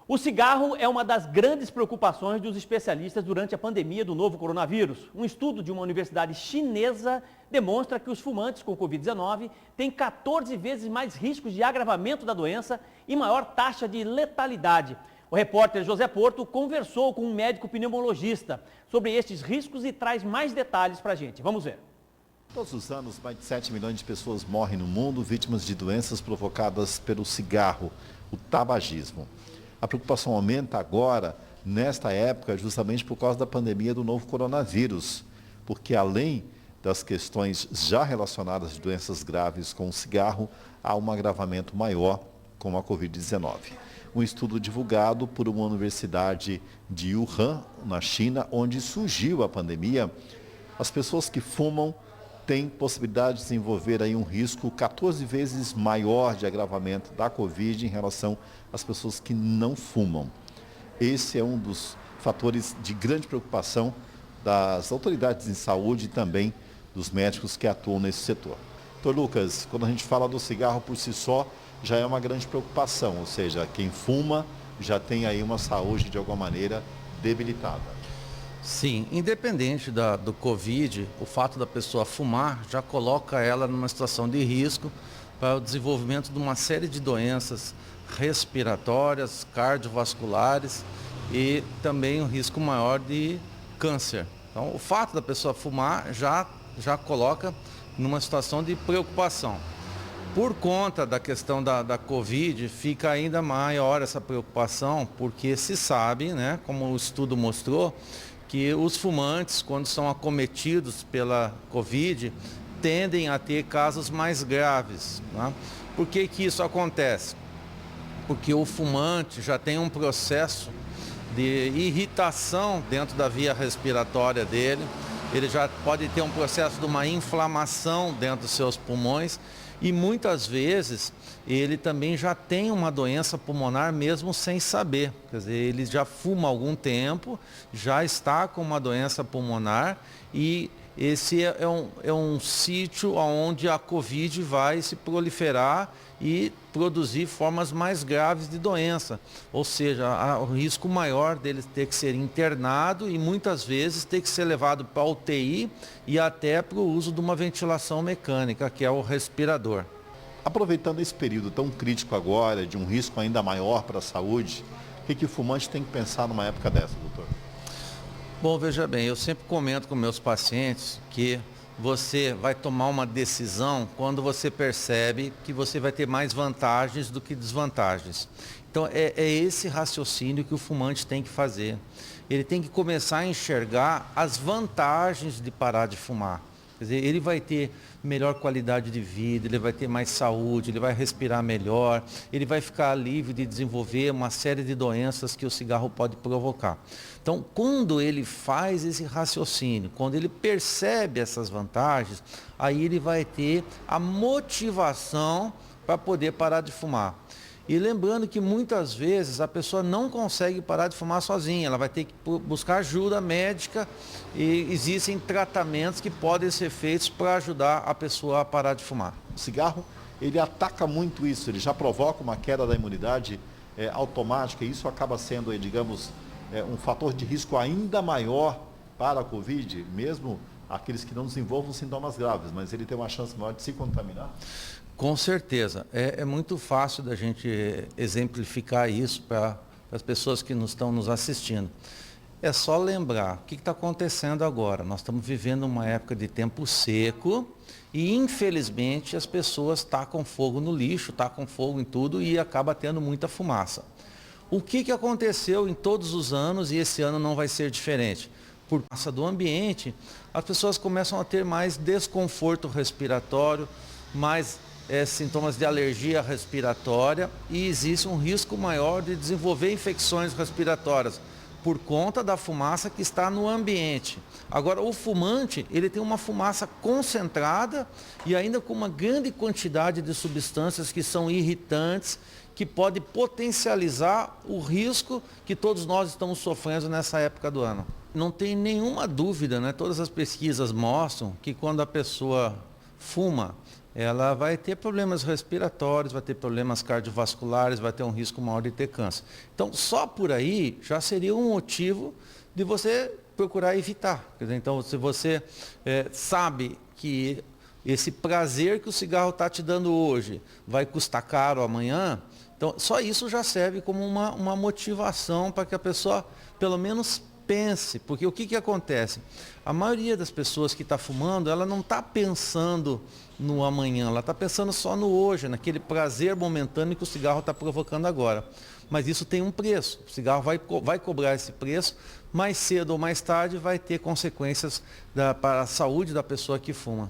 O cigarro é uma das grandes preocupações dos especialistas durante a pandemia do novo coronavírus. Um estudo de uma universidade chinesa demonstra que os fumantes com Covid-19 têm 14 vezes mais riscos de agravamento da doença e maior taxa de letalidade. O repórter José Porto conversou com um médico pneumologista sobre estes riscos e traz mais detalhes para a gente. Vamos ver. Todos os anos, mais de 7 milhões de pessoas morrem no mundo vítimas de doenças provocadas pelo cigarro, o tabagismo. A preocupação aumenta agora, nesta época, justamente por causa da pandemia do novo coronavírus, porque além das questões já relacionadas de doenças graves com o cigarro, há um agravamento maior com a Covid-19. Um estudo divulgado por uma universidade de Wuhan, na China, onde surgiu a pandemia, as pessoas que fumam têm possibilidade de desenvolver aí um risco 14 vezes maior de agravamento da Covid em relação às pessoas que não fumam. Esse é um dos fatores de grande preocupação das autoridades em saúde e também dos médicos que atuam nesse setor. Doutor Lucas, quando a gente fala do cigarro por si só, já é uma grande preocupação, ou seja, quem fuma já tem aí uma saúde de alguma maneira debilitada. Sim, independente do Covid, o fato da pessoa fumar já coloca ela numa situação de risco para o desenvolvimento de uma série de doenças respiratórias, cardiovasculares e também um risco maior de câncer. Então, o fato da pessoa fumar já coloca numa situação de preocupação. Por conta da questão da Covid, fica ainda maior essa preocupação, porque se sabe, né, como o estudo mostrou, que os fumantes, quando são acometidos pela Covid, tendem a ter casos mais graves. Né? Por que isso acontece? Porque o fumante já tem um processo de irritação dentro da via respiratória dele, ele já pode ter um processo de uma inflamação dentro dos seus pulmões e muitas vezes ele também já tem uma doença pulmonar mesmo sem saber. Quer dizer, ele já fuma há algum tempo, já está com uma doença pulmonar e esse é um sítio onde a Covid vai se proliferar e produzir formas mais graves de doença. Ou seja, há o risco maior dele ter que ser internado e muitas vezes ter que ser levado para a UTI e até para o uso de uma ventilação mecânica, que é o respirador. Aproveitando esse período tão crítico agora, de um risco ainda maior para a saúde, o que o fumante tem que pensar numa época dessa, doutor? Bom, veja bem, eu sempre comento com meus pacientes que você vai tomar uma decisão quando você percebe que você vai ter mais vantagens do que desvantagens. Então, é esse raciocínio que o fumante tem que fazer. Ele tem que começar a enxergar as vantagens de parar de fumar. Quer dizer, ele vai ter melhor qualidade de vida, ele vai ter mais saúde, ele vai respirar melhor, ele vai ficar livre de desenvolver uma série de doenças que o cigarro pode provocar. Então, quando ele faz esse raciocínio, quando ele percebe essas vantagens, aí ele vai ter a motivação para poder parar de fumar. E lembrando que muitas vezes a pessoa não consegue parar de fumar sozinha, ela vai ter que buscar ajuda médica e existem tratamentos que podem ser feitos para ajudar a pessoa a parar de fumar. O cigarro, ele ataca muito isso, ele já provoca uma queda da imunidade automática e isso acaba sendo, digamos, um fator de risco ainda maior para a Covid, mesmo aqueles que não desenvolvam sintomas graves, mas ele tem uma chance maior de se contaminar? Com certeza. É muito fácil da gente exemplificar isso para as pessoas que estão nos assistindo. É só lembrar o que está acontecendo agora. Nós estamos vivendo uma época de tempo seco e, infelizmente, as pessoas tacam fogo no lixo, tacam fogo em tudo e acaba tendo muita fumaça. O que aconteceu em todos os anos e esse ano não vai ser diferente? Por causa do ambiente, as pessoas começam a ter mais desconforto respiratório, mais sintomas de alergia respiratória e existe um risco maior de desenvolver infecções respiratórias por conta da fumaça que está no ambiente. Agora, o fumante, ele tem uma fumaça concentrada e ainda com uma grande quantidade de substâncias que são irritantes, que pode potencializar o risco que todos nós estamos sofrendo nessa época do ano. Não tem nenhuma dúvida, né? Todas as pesquisas mostram que quando a pessoa fuma, ela vai ter problemas respiratórios, vai ter problemas cardiovasculares, vai ter um risco maior de ter câncer. Então, só por aí já seria um motivo de você procurar evitar. Quer dizer, então, se você sabe que esse prazer que o cigarro está te dando hoje vai custar caro amanhã, então só isso já serve como uma motivação para que a pessoa, pelo menos, pense. Porque o que acontece? A maioria das pessoas que está fumando, ela não está pensando no amanhã, ela está pensando só no hoje, naquele prazer momentâneo que o cigarro está provocando agora. Mas isso tem um preço. O cigarro vai cobrar esse preço, mais cedo ou mais tarde vai ter consequências para a saúde da pessoa que fuma.